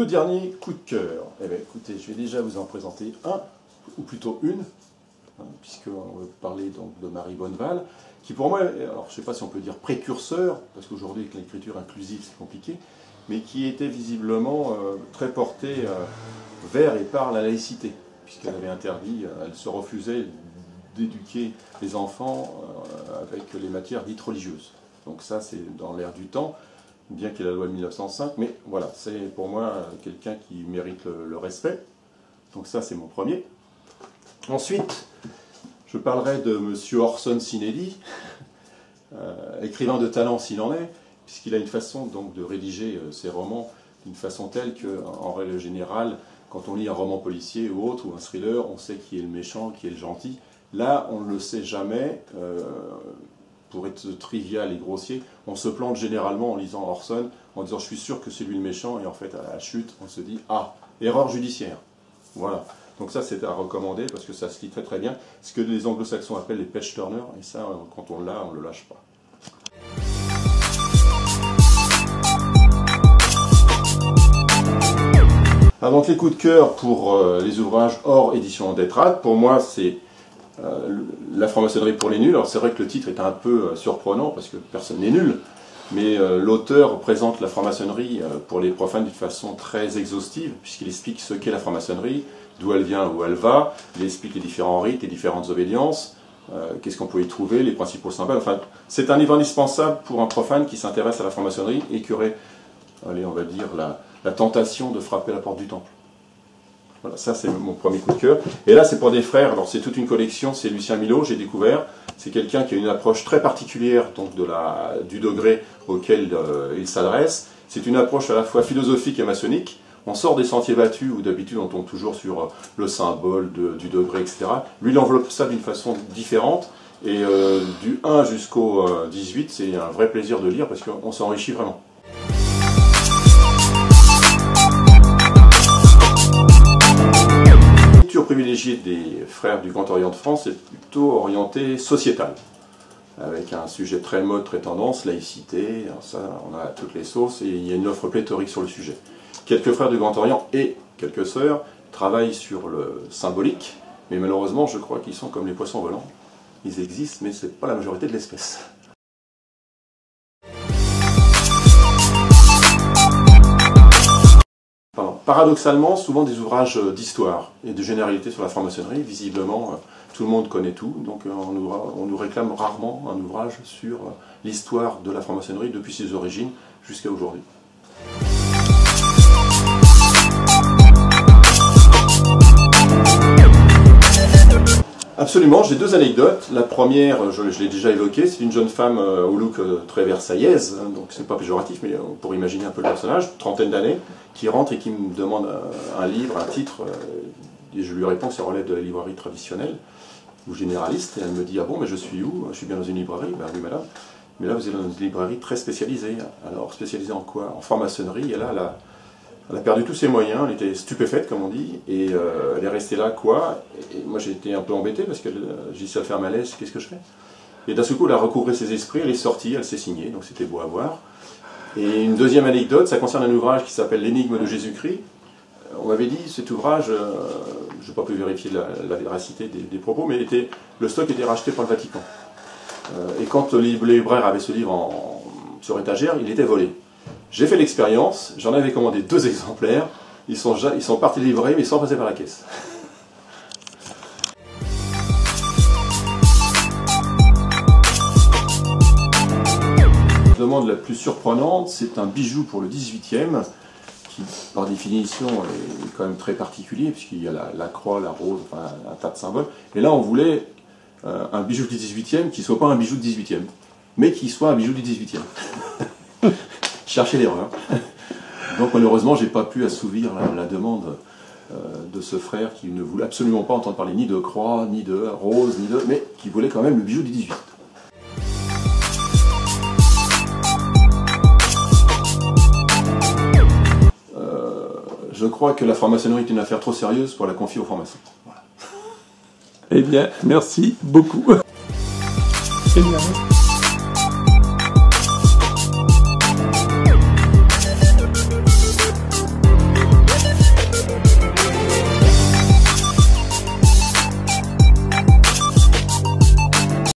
deux derniers coups de cœur. Eh bien, écoutez, je vais déjà vous en présenter un, ou plutôt une, puisqu'on va parler donc de Marie Bonneval, qui pour moi, alors je ne sais pas si on peut dire précurseur, parce qu'aujourd'hui avec l'écriture inclusive c'est compliqué, mais qui était visiblement très portée vers et par la laïcité, puisqu'elle avait interdit, elle se refusait d'éduquer les enfants avec les matières dites religieuses. Donc ça c'est dans l'air du temps, bien qu'il y ait la loi de 1905, mais voilà, c'est pour moi quelqu'un qui mérite le respect. Donc ça c'est mon premier. Ensuite, je parlerai de M. Orson Sinelli, écrivain de talent s'il en est, puisqu'il a une façon donc de rédiger ses romans d'une façon telle qu'en règle générale, quand on lit un roman policier ou autre, ou un thriller, on sait qui est le méchant, qui est le gentil. Là, on ne le sait jamais, pour être trivial et grossier, on se plante généralement en lisant Orson, en disant je suis sûr que c'est lui le méchant, et en fait à la chute, on se dit ah, erreur judiciaire. Voilà. Donc ça c'est à recommander parce que ça se lit très très bien. Ce que les anglo-saxons appellent les page-turners, et ça quand on l'a, on ne le lâche pas. Alors, donc les coups de cœur pour les ouvrages hors édition Détrade, pour moi c'est la franc-maçonnerie pour les nuls. Alors c'est vrai que le titre est un peu surprenant parce que personne n'est nul, mais l'auteur présente la franc-maçonnerie pour les profanes d'une façon très exhaustive, puisqu'il explique ce qu'est la franc-maçonnerie, d'où elle vient, où elle va, il explique les différents rites, les différentes obédiences, qu'est-ce qu'on peut y trouver, les principaux symboles. Enfin, c'est un livre indispensable pour un profane qui s'intéresse à la franc-maçonnerie et qui aurait, allez, on va dire, la tentation de frapper la porte du temple. Voilà, ça c'est mon premier coup de cœur. Et là c'est pour des frères, alors c'est toute une collection, c'est Lucien Milot, j'ai découvert. C'est quelqu'un qui a une approche très particulière donc du degré auquel il s'adresse. C'est une approche à la fois philosophique et maçonnique. On sort des sentiers battus où d'habitude on tombe toujours sur le symbole du degré, etc. Lui il enveloppe ça d'une façon différente. Et du 1 jusqu'au 18, c'est un vrai plaisir de lire parce qu'on s'enrichit vraiment. Privilégié des frères du Grand Orient de France est plutôt orienté sociétal, avec un sujet très mode, très tendance, laïcité, ça on a toutes les sauces et il y a une offre pléthorique sur le sujet. Quelques frères du Grand Orient et quelques sœurs travaillent sur le symbolique, mais malheureusement je crois qu'ils sont comme les poissons volants, ils existent mais ce n'est pas la majorité de l'espèce. Paradoxalement, souvent des ouvrages d'histoire et de généralité sur la franc-maçonnerie, visiblement tout le monde connaît tout, donc on nous réclame rarement un ouvrage sur l'histoire de la franc-maçonnerie depuis ses origines jusqu'à aujourd'hui. Absolument, j'ai deux anecdotes. La première, je l'ai déjà évoquée, c'est une jeune femme au look très versaillaise, donc c'est pas péjoratif, mais pour imaginer un peu le personnage, trentaine d'années, qui rentre et qui me demande un livre, un titre, et je lui réponds que ça relève de la librairie traditionnelle ou généraliste, et elle me dit « Ah bon, mais je suis où? Je suis bien dans une librairie ?» Ben oui madame, mais là vous êtes dans une librairie très spécialisée. Alors spécialisée en quoi? En franc-maçonnerie, et là elle a perdu tous ses moyens, elle était stupéfaite comme on dit, et elle est restée là quoi, et moi j'ai été un peu embêté parce que j'ai dit ça fait un malaise, qu'est-ce que je fais? Et d'un seul coup elle a recouvré ses esprits, elle est sortie, elle s'est signée, donc c'était beau à voir. Et une deuxième anecdote, ça concerne un ouvrage qui s'appelle L'énigme de Jésus-Christ. On m'avait dit cet ouvrage, je n'ai pas pu vérifier la véracité des propos, mais le stock était racheté par le Vatican. Et quand le libraire avait ce livre sur étagère, il était volé. J'ai fait l'expérience, j'en avais commandé 2 exemplaires, ils sont partis livrés mais sans passer par la caisse. La demande la plus surprenante, c'est un bijou pour le 18e, qui par définition est quand même très particulier, puisqu'il y a la croix, la rose, enfin un tas de symboles. Et là on voulait un bijou du 18e qui ne soit pas un bijou du 18e, mais qui soit un bijou du 18e. Chercher l'erreur. Donc malheureusement, j'ai pas pu assouvir la demande de ce frère qui ne voulait absolument pas entendre parler ni de croix, ni de rose, mais qui voulait quand même le bijou du 18. Je crois que la franc-maçonnerie est une affaire trop sérieuse pour la confier aux francs-maçons. Voilà. Eh bien, merci beaucoup. Eh bien.